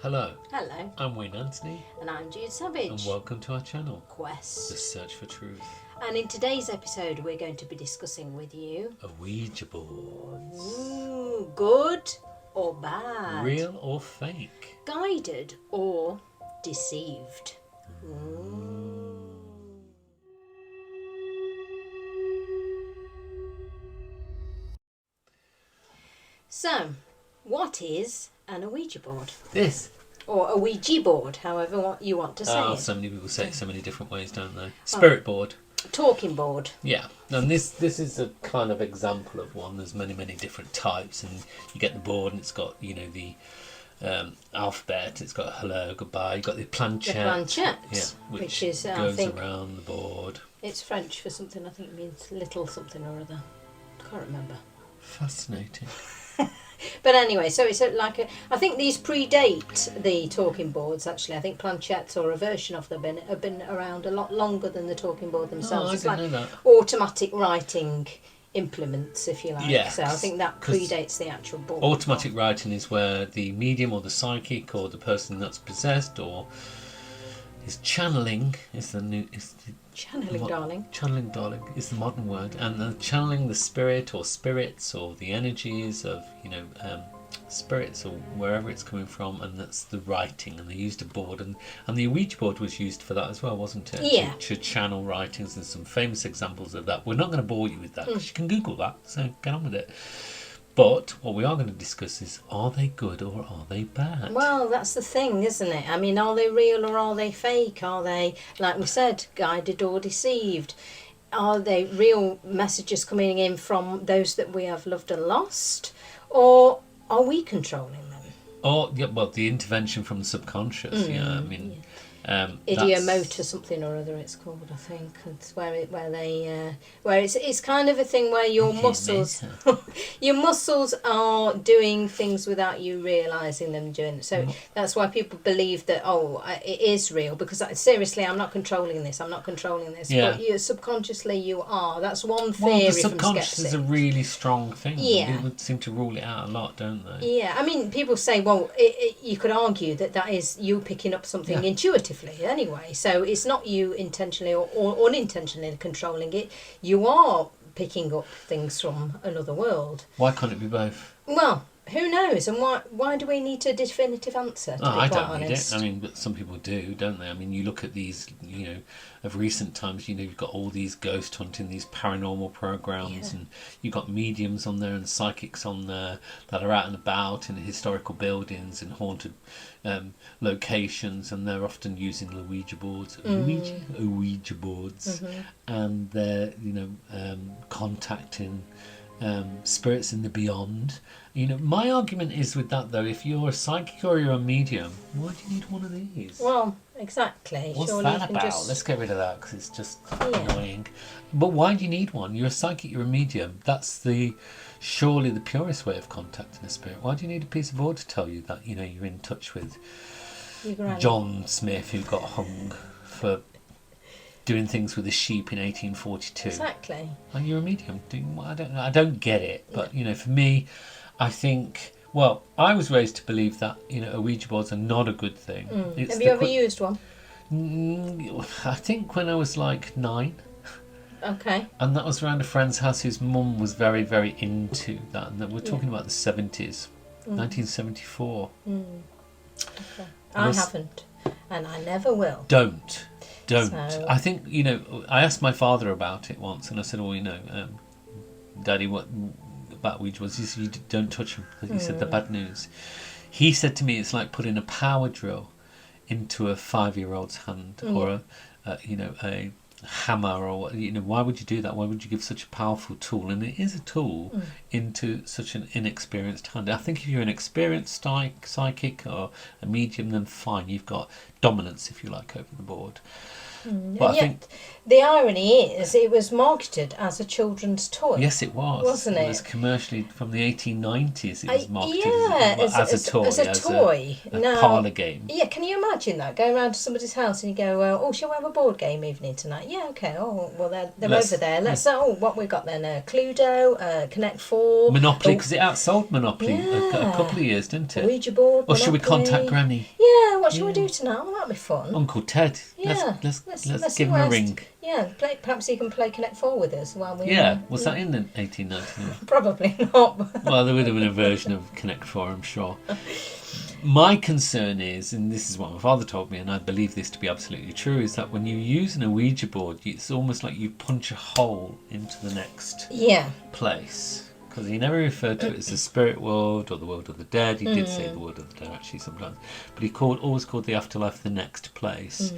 Hello, Hello, I'm Wayne Anthony, and I'm Jude and Savage. welcome to our channel, The Quest. Search for Truth. And in today's episode, we're going to be discussing with you A Ouija boards. good or bad, Real or fake? guided or deceived. So, what is an Ouija board? This. Or a Ouija board, however you want to say Oh, it. so many people say it so many different ways, don't they? Spirit board. Talking board. Yeah, and this is a kind of example of one. There's many different types, and you get the board, and it's got the alphabet. It's got hello, goodbye. You got the planchette. The planchette, yeah, which is goes I think around the board. it's French for something. I think it means little something or other. Can't remember. Fascinating. But anyway, so it's I think these predate the talking boards. Actually, I think planchettes or a version of them have been around a lot longer than the talking board themselves. Oh, I It's didn't like know that. automatic writing implements, if you like. Yeah, So I think that 'cause predates the actual board. Automatic writing is where the medium or the psychic or the person that's possessed or is channeling Channeling, darling. channeling, darling, is the modern word, and the channeling the spirit or spirits or the energies of spirits or wherever it's coming from, and that's the writing. And they used a board, and the Ouija board was used for that as well, wasn't it? Yeah. To channel writings, and some famous examples of that. We're not going to bore you with that because you can Google that, so get on with it. But what we are going to discuss is, are they good or are they bad? Well, that's the thing, isn't it? I mean, are they real or are they fake? Are they, like we said, guided or deceived? Are they real messages coming in from those that we have loved and lost? Or are we controlling them? Or the intervention from the subconscious. Yeah, I mean, Ideomotor something or other it's called, I think. It's where it's kind of a thing where your muscles are doing things without you realising them doing it. So that's why people believe that it is real, because seriously, I'm not controlling this. Yeah. But subconsciously you are. That's one Well, theory the from subconscious is a skeptics. really strong thing. Yeah. People seem to rule it out a lot, don't they? Yeah, I mean, people say, well, you could argue that is you picking up something Yeah. intuitively anyway. So it's not you intentionally or unintentionally controlling it. You are picking up things from another world. Why can't it be both? Well, who knows? And why do we need a definitive answer, to be I quite don't honest? need it. I mean, but some people do, don't they? I mean, you look at these, of recent times, you've got all these ghost hunting, these paranormal programs, Yeah. and you've got mediums on there and psychics on there that are out and about in historical buildings and haunted locations, and they're often using Ouija boards, Ouija boards, and they're contacting spirits in the beyond. My argument is with that, though, if you're a psychic or you're a medium, why do you need one of these? Well, exactly. What's Surely that you can about? just... Let's get rid of that because it's just annoying. But why do you need one? You're a psychic, you're a medium. That's surely the purest way of contacting a spirit. Why do you need a piece of board to tell you that you're in touch with John Smith, who got hung for doing things with a sheep in 1842? Exactly. And you're a medium. I don't know. I don't get it. But for me, I think. Well, I was raised to believe that Ouija boards are not a good thing. Have you ever used one? I think when I was like 9. Okay. And that was around a friend's house whose mum was very, very into that. And we're talking about the 70s, 1974. Okay. I haven't, and I never will. Don't. So... I think, I asked my father about it once, and I said, well, Daddy, what about Ouija boards? He said, you don't touch them. He said, they're bad news. He said to me, it's like putting a power drill into a 5-year-old's hand, or a hammer, or why would you do that? Why would you give such a powerful tool, and it is a tool, into such an inexperienced hand? I think if you're an experienced psychic or a medium, then fine, you've got dominance, if you like, over the board. And But I yet, think, the irony is, it was marketed as a children's toy. yes, it was. Wasn't It it? was commercially from the 1890s. It was marketed Yeah, as a toy, as a toy. a Now, parlour game. yeah, can you imagine that? Going around to somebody's house and you go, oh, shall we have a board game evening tonight? Yeah, okay. Oh, well, they're over there. Let's, what we got then? Cluedo, Connect 4. Monopoly, because it outsold Monopoly a Yeah. couple of years, didn't it? Ouija board, Or should we Monopoly. contact Granny? Yeah, what shall we do tonight? Oh, that'd be fun. Uncle Ted. Yeah. Let's give him a ring. Yeah, perhaps he can play Connect 4 with us while we... Yeah, was that in the 1899? Probably not. Well, there would have been a version of Connect 4, I'm sure. My concern is, and this is what my father told me, and I believe this to be absolutely true, is that when you use an Ouija board, it's almost like you punch a hole into the next Yeah. place. Because he never referred to it as the spirit world or the world of the dead. He did say the world of the dead actually sometimes, but he always called the afterlife the next place.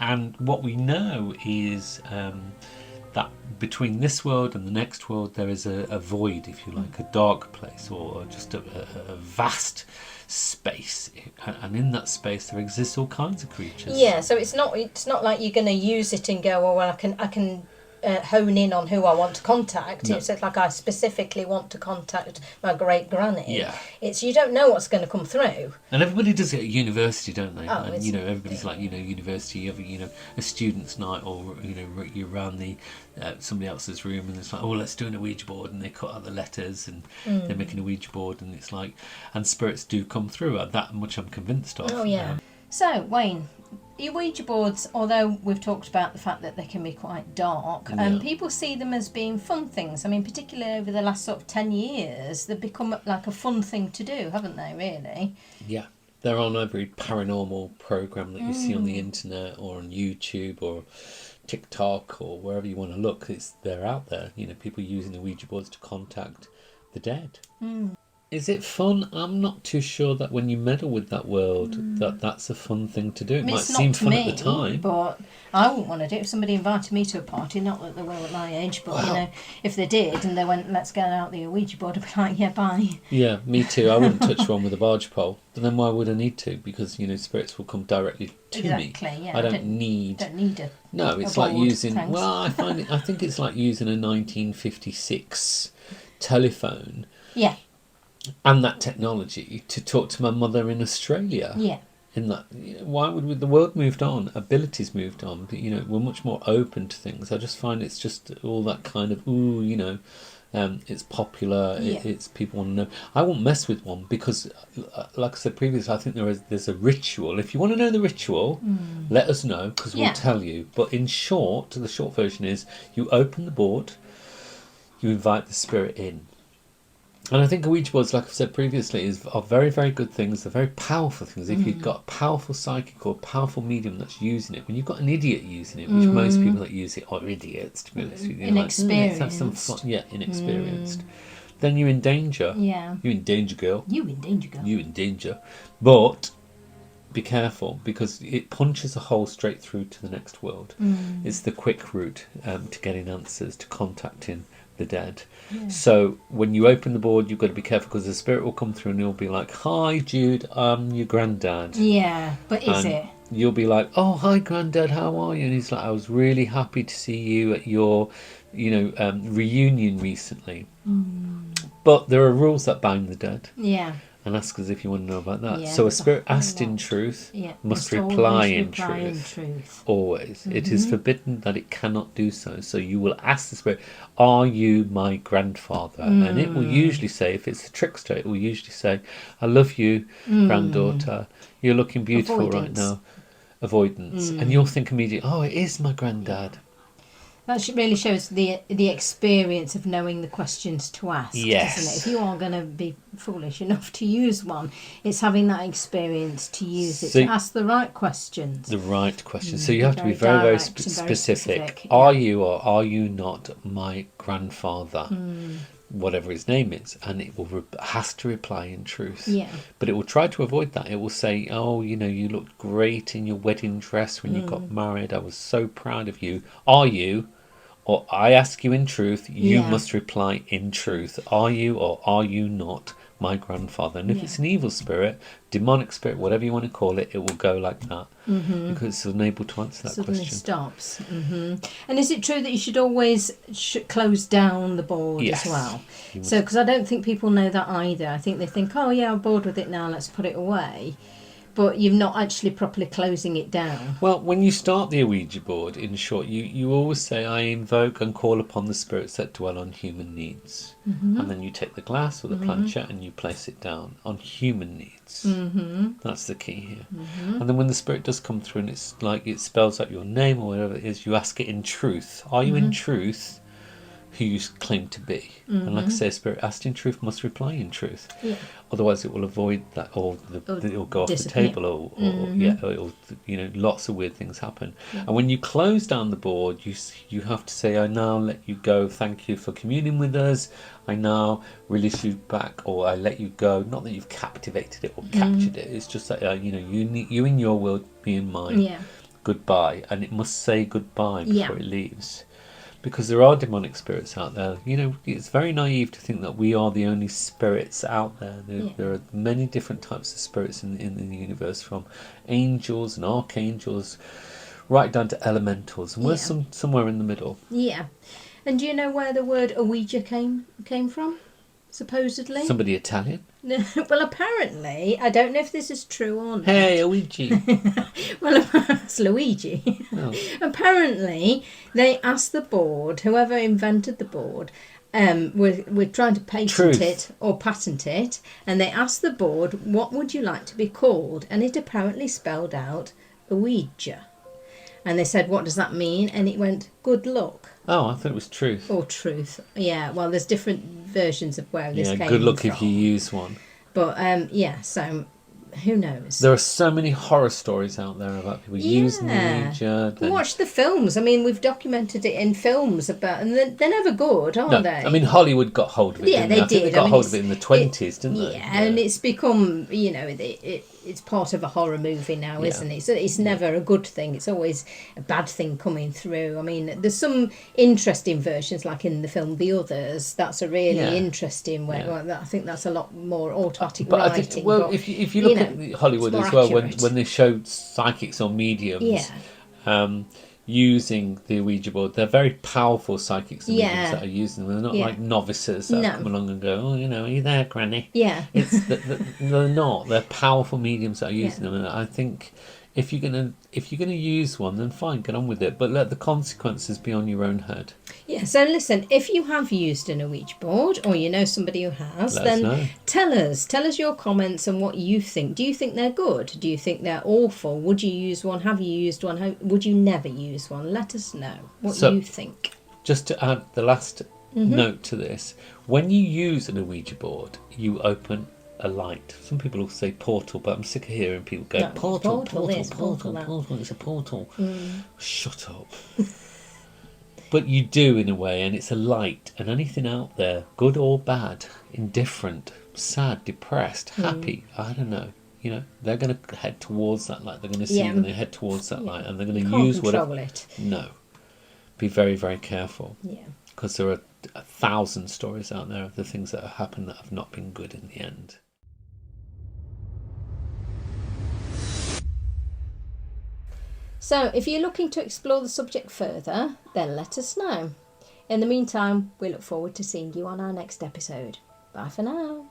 And what we know is that between this world and the next world there is a void, if you like, a dark place, or just a vast space, and in that space there exists all kinds of creatures. Yeah, so it's not like you're going to use it and go, oh, well, I can hone in on who I want to contact. No. It's like I specifically want to contact my great granny. Yeah. It's, you don't know what's going to come through. And everybody does it at university, don't they? Oh, And everybody's like, university, you have a students' night, or you're around the somebody else's room, and it's like, oh, let's do an Ouija board, and they cut out the letters, and they're making a Ouija board, and it's like, and spirits do come through. That much I'm convinced of. Oh, yeah. So, Wayne, your Ouija boards, although we've talked about the fact that they can be quite dark, people see them as being fun things. I mean, particularly over the last sort of 10 years, they've become like a fun thing to do, haven't they, really? Yeah. They're on every paranormal program that you see on the internet or on YouTube or TikTok or wherever you want to look. They're out there. People using the Ouija boards to contact the dead. Is it fun? I'm not too sure that when you meddle with that world, that's a fun thing to do. It might seem fun at the time, but I wouldn't want to do it. If somebody invited me to a party, not that they were at my age, but if they did and they went, let's get out the Ouija board, I'd be like, yeah, bye. Yeah, me too. I wouldn't touch one with a barge pole. But then why would I need to? Because spirits will come directly to me. Exactly. Yeah. I don't need a. No, it's like using. Thanks. Well, I think it's like using a 1956 telephone. Yeah. And that technology to talk to my mother in Australia. Yeah. In that, why would the world moved on? Abilities moved on, but we're much more open to things. I just find it's just all that kind of it's popular. Yeah. It's people want to know. I won't mess with one because, like I said previously, I think there's a ritual. If you want to know the ritual, let us know because we'll tell you. But in short, the short version is you open the board, you invite the spirit in. And I think Ouija boards, like I've said previously, are very, very good things. They're very powerful things. If you've got a powerful psychic or a powerful medium that's using it, when you've got an idiot using it, which most people that use it are idiots, to be honest with you. Inexperienced. Let's have some fun. Yeah, inexperienced. Then you're in danger. Yeah. You're in danger, girl. You in danger, girl. You're in danger. But be careful because it punches a hole straight through to the next world. It's the quick route to getting answers, to contacting the dead. So when you open the board, you've got to be careful because the spirit will come through and he'll be like, hi Jude, I'm your granddad. Yeah, but is it? You'll be like, oh, hi granddad, how are you? And he's like, I was really happy to see you at your reunion recently. But there are rules that bind the dead. Yeah. And ask us if you want to know about that. Yeah, so a spirit asked in truth must reply in truth. Always. It is forbidden that it cannot do so. So you will ask the spirit, are you my grandfather? And it will usually say, if it's a trickster, it will usually say, I love you, granddaughter. You're looking beautiful right now. Avoidance. And you'll think immediately, oh, it is my granddad. That really shows the experience of knowing the questions to ask, doesn't it? If you are going to be foolish enough to use one, it's having that experience to use it, to ask the right questions. The right questions. So you have to be very, very specific. Yeah. Are you or are you not my grandfather? Whatever his name is, and it will has to reply in truth. Yeah. But it will try to avoid that. It will say, oh, you looked great in your wedding dress when you got married. I was so proud of you. Are you? Or I ask you in truth, you must reply in truth. Are you or are you not my grandfather. And if Yeah. it's an evil spirit, demonic spirit, whatever you want to call it, it will go like that. Because it's unable to answer that Suddenly question. stops. And is it true that you should always close down the board Yes. as well? You So, because I don't think people know that either. I think they think, oh yeah, I'm bored with it now, let's put it away. But you're not actually properly closing it down. Well, when you start the Ouija board, in short, you always say, I invoke and call upon the spirits that dwell on human needs. And then you take the glass or the planchette and you place it down on human needs. That's the key here. And then when the spirit does come through and it's like it spells out your name or whatever it is, you ask it in truth. Are you in truth who you claim to be? And like I say, spirit asked in truth must reply in truth. Yeah. Otherwise it will avoid that, or it'll go off the disappear. table, or it'll, lots of weird things happen. Yeah. And when you close down the board, you have to say, I now let you go, thank you for communing with us, I now release you back, or I let you go. Not that you've captivated it or captured it, it's just that you in your world, me in mine. Yeah. Goodbye, and it must say goodbye before Yeah. it leaves. Because there are demonic spirits out there. It's very naive to think that we are the only spirits out there. There are many different types of spirits in the universe, from angels and archangels right down to elementals. And we're somewhere in the middle. Yeah. And do you know where the word Ouija came from? Supposedly? Somebody Italian? Well, apparently, I don't know if this is true or not. Hey, Ouija. Well, it's Luigi. Oh. Apparently, they asked the board, whoever invented the board, we're trying to patent it or patent it, and they asked the board, what would you like to be called? And it apparently spelled out Ouija. And they said, what does that mean? And it went, good luck. Oh, I thought it was truth. Or truth. Yeah, well, there's different versions of where this came from. Good luck if you use one. But, so who knows? There are so many horror stories out there about people using the Ouija. Watch the films. I mean, we've documented it in films about, and they're never good, are they? I mean, Hollywood got hold of it. Yeah, didn't they I think did. they got hold of it in the 20s, didn't they? Yeah, and it's become, it's part of a horror movie now, isn't it? So it's never a good thing. It's always a bad thing coming through. I mean, there's some interesting versions, like in the film The Others. That's a really interesting way. Well, I think that's a lot more automatic writing. I think, if you look at Hollywood as well, when they showed psychics or mediums using the Ouija board, they're very powerful psychics and mediums that are using them. They're not like novices that come along and go, oh, are you there, Granny? Yeah. They're not. They're powerful mediums that are using them. And I think if you're gonna use one, then fine, get on with it. But let the consequences be on your own head. Yeah, so listen, if you have used an Ouija board, or you know somebody who has, then tell us your comments and what you think. Do you think they're good? Do you think they're awful? Would you use one? Have you used one? Would you never use one? Let us know what you think. Just to add the last note to this, when you use an Ouija board, you open a light. Some people will say portal, but I'm sick of hearing people go, portal, it's a portal. Shut up. But you do, in a way, and it's a light, and anything out there, good or bad, indifferent, sad, depressed, happy, I don't know, they're going to head towards that light. They're going to see when they head towards that light, and they're going to use whatever. It. No. Be very, very careful. Yeah. Because there are 1,000 stories out there of the things that have happened that have not been good in the end. So, if you're looking to explore the subject further, then let us know. In the meantime, we look forward to seeing you on our next episode. Bye for now.